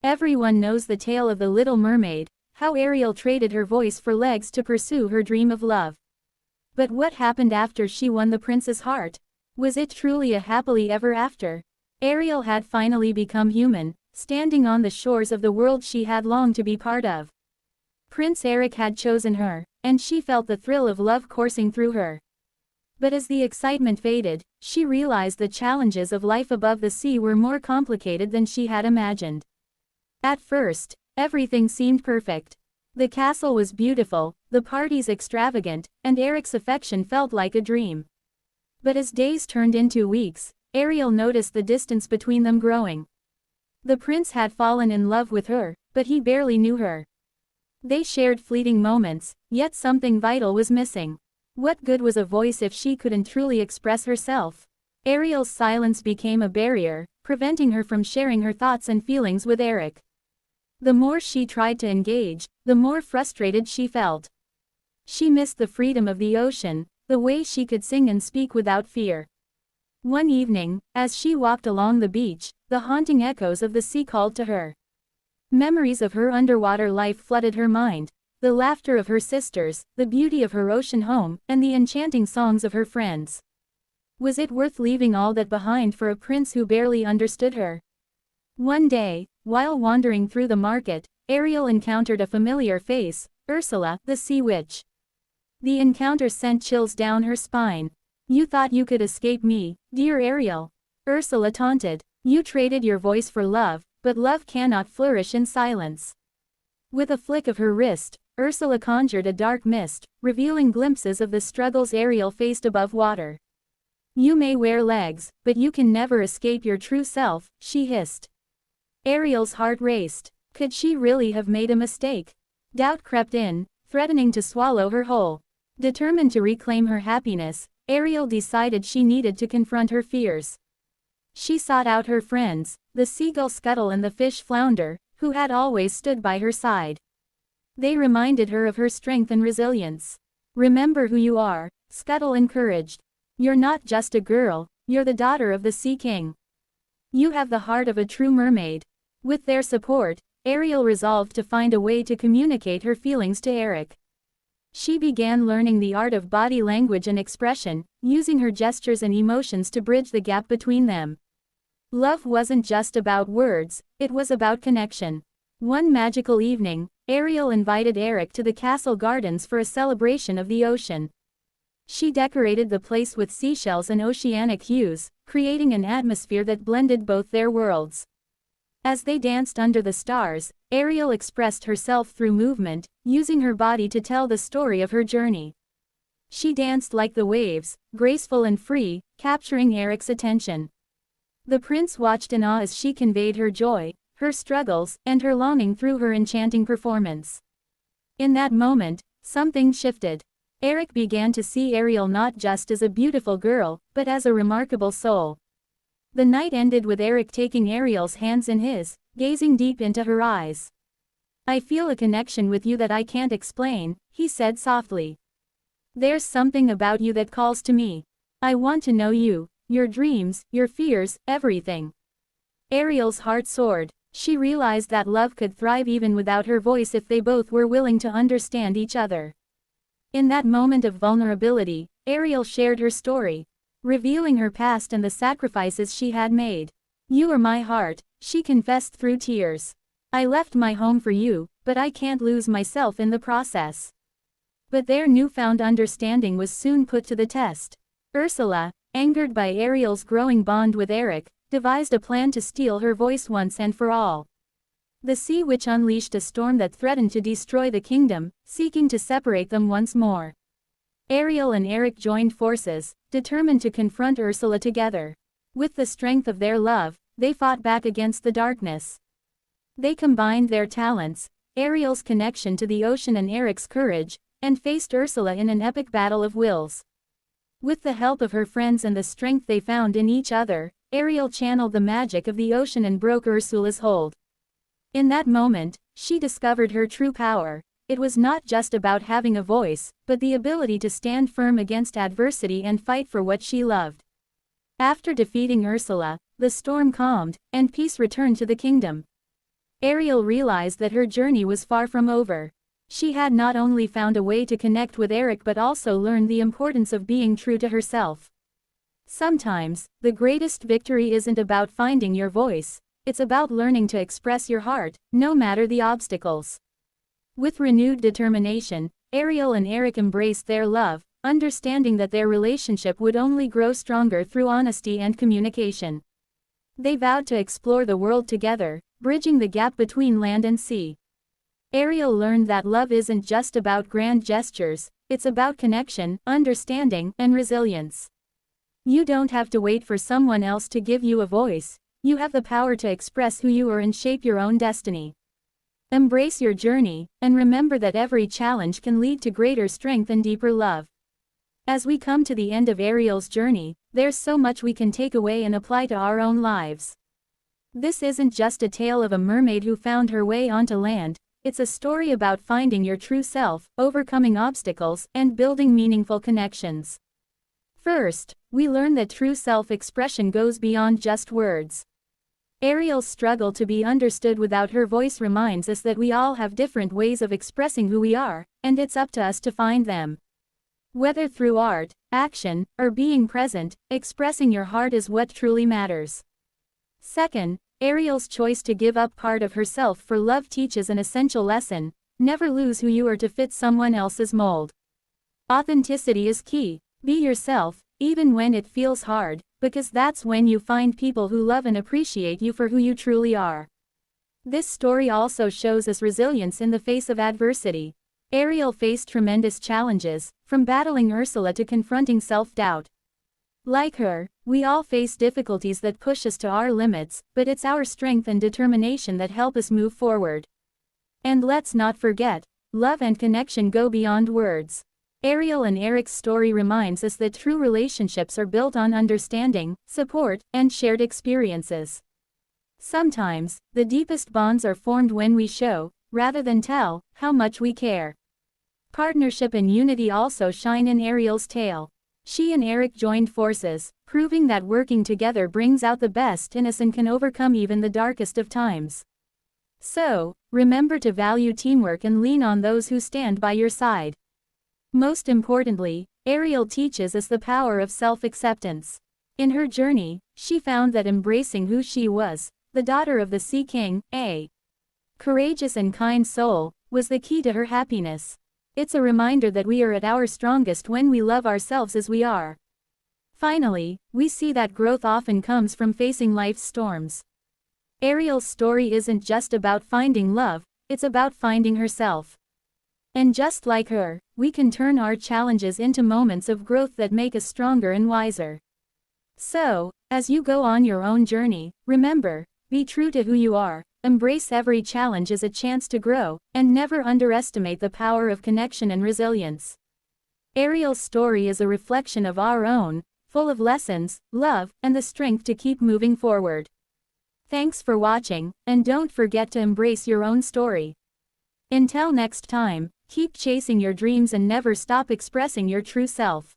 Everyone knows the tale of the Little Mermaid, how Ariel traded her voice for legs to pursue her dream of love. But what happened after she won the prince's heart? Was it truly a happily ever after? Ariel had finally become human, standing on the shores of the world she had longed to be part of. Prince Eric had chosen her, and she felt the thrill of love coursing through her. But as the excitement faded, she realized the challenges of life above the sea were more complicated than she had imagined. At first, everything seemed perfect. The castle was beautiful, the parties extravagant, and Eric's affection felt like a dream. But as days turned into weeks, Ariel noticed the distance between them growing. The prince had fallen in love with her, but he barely knew her. They shared fleeting moments, yet something vital was missing. What good was a voice if she couldn't truly express herself? Ariel's silence became a barrier, preventing her from sharing her thoughts and feelings with Eric. The more she tried to engage, the more frustrated she felt. She missed the freedom of the ocean, the way she could sing and speak without fear. One evening, as she walked along the beach, the haunting echoes of the sea called to her. Memories of her underwater life flooded her mind, the laughter of her sisters, the beauty of her ocean home, and the enchanting songs of her friends. Was it worth leaving all that behind for a prince who barely understood her? One day, while wandering through the market, Ariel encountered a familiar face, Ursula, the sea witch. The encounter sent chills down her spine. "You thought you could escape me, dear Ariel," Ursula taunted. "You traded your voice for love, but love cannot flourish in silence." With a flick of her wrist, Ursula conjured a dark mist, revealing glimpses of the struggles Ariel faced above water. "You may wear legs, but you can never escape your true self," she hissed. Ariel's heart raced. Could she really have made a mistake? Doubt crept in, threatening to swallow her whole. Determined to reclaim her happiness, Ariel decided she needed to confront her fears. She sought out her friends, the seagull Scuttle and the fish Flounder, who had always stood by her side. They reminded her of her strength and resilience. "Remember who you are," Scuttle encouraged. "You're not just a girl, you're the daughter of the Sea King. You have the heart of a true mermaid." With their support, Ariel resolved to find a way to communicate her feelings to Eric. She began learning the art of body language and expression, using her gestures and emotions to bridge the gap between them. Love wasn't just about words, it was about connection. One magical evening, Ariel invited Eric to the castle gardens for a celebration of the ocean. She decorated the place with seashells and oceanic hues, creating an atmosphere that blended both their worlds. As they danced under the stars, Ariel expressed herself through movement, using her body to tell the story of her journey. She danced like the waves, graceful and free, capturing Eric's attention. The prince watched in awe as she conveyed her joy, her struggles, and her longing through her enchanting performance. In that moment, something shifted. Eric began to see Ariel not just as a beautiful girl, but as a remarkable soul. The night ended with Eric taking Ariel's hands in his, gazing deep into her eyes. "I feel a connection with you that I can't explain," he said softly. "There's something about you that calls to me. I want to know you, your dreams, your fears, everything." Ariel's heart soared. She realized that love could thrive even without her voice if they both were willing to understand each other. In that moment of vulnerability, Ariel shared her story, revealing her past and the sacrifices she had made. "You are my heart," she confessed through tears. "I left my home for you, but I can't lose myself in the process." But their newfound understanding was soon put to the test. Ursula, angered by Ariel's growing bond with Eric, devised a plan to steal her voice once and for all. The sea witch unleashed a storm that threatened to destroy the kingdom, seeking to separate them once more. Ariel and Eric joined forces, determined to confront Ursula together. With the strength of their love, they fought back against the darkness. They combined their talents, Ariel's connection to the ocean and Eric's courage, and faced Ursula in an epic battle of wills. With the help of her friends and the strength they found in each other, Ariel channeled the magic of the ocean and broke Ursula's hold. In that moment, she discovered her true power. It was not just about having a voice, but the ability to stand firm against adversity and fight for what she loved. After defeating Ursula, the storm calmed, and peace returned to the kingdom. Ariel realized that her journey was far from over. She had not only found a way to connect with Eric but also learned the importance of being true to herself. Sometimes, the greatest victory isn't about finding your voice, it's about learning to express your heart, no matter the obstacles. With renewed determination, Ariel and Eric embraced their love, understanding that their relationship would only grow stronger through honesty and communication. They vowed to explore the world together, bridging the gap between land and sea. Ariel learned that love isn't just about grand gestures, it's about connection, understanding, and resilience. You don't have to wait for someone else to give you a voice, you have the power to express who you are and shape your own destiny. Embrace your journey, and remember that every challenge can lead to greater strength and deeper love. As we come to the end of Ariel's journey, there's so much we can take away and apply to our own lives. This isn't just a tale of a mermaid who found her way onto land, it's a story about finding your true self, overcoming obstacles, and building meaningful connections. First, we learn that true self-expression goes beyond just words. Ariel's struggle to be understood without her voice reminds us that we all have different ways of expressing who we are, and it's up to us to find them. Whether through art, action, or being present, expressing your heart is what truly matters. Second, Ariel's choice to give up part of herself for love teaches an essential lesson: never lose who you are to fit someone else's mold. Authenticity is key. Be yourself, even when it feels hard, because that's when you find people who love and appreciate you for who you truly are. This story also shows us resilience in the face of adversity. Ariel faced tremendous challenges, from battling Ursula to confronting self-doubt. Like her, we all face difficulties that push us to our limits, but it's our strength and determination that help us move forward. And let's not forget, love and connection go beyond words. Ariel and Eric's story reminds us that true relationships are built on understanding, support, and shared experiences. Sometimes, the deepest bonds are formed when we show, rather than tell, how much we care. Partnership and unity also shine in Ariel's tale. She and Eric joined forces, proving that working together brings out the best in us and can overcome even the darkest of times. So, remember to value teamwork and lean on those who stand by your side. Most importantly, Ariel teaches us the power of self-acceptance. In her journey, she found that embracing who she was, the daughter of the Sea King, a courageous and kind soul, was the key to her happiness. It's a reminder that we are at our strongest when we love ourselves as we are. Finally, we see that growth often comes from facing life's storms. Ariel's story isn't just about finding love, it's about finding herself. And just like her, we can turn our challenges into moments of growth that make us stronger and wiser. So, as you go on your own journey, remember, be true to who you are, embrace every challenge as a chance to grow, and never underestimate the power of connection and resilience. Ariel's story is a reflection of our own, full of lessons, love, and the strength to keep moving forward. Thanks for watching, and don't forget to embrace your own story. Until next time, keep chasing your dreams and never stop expressing your true self.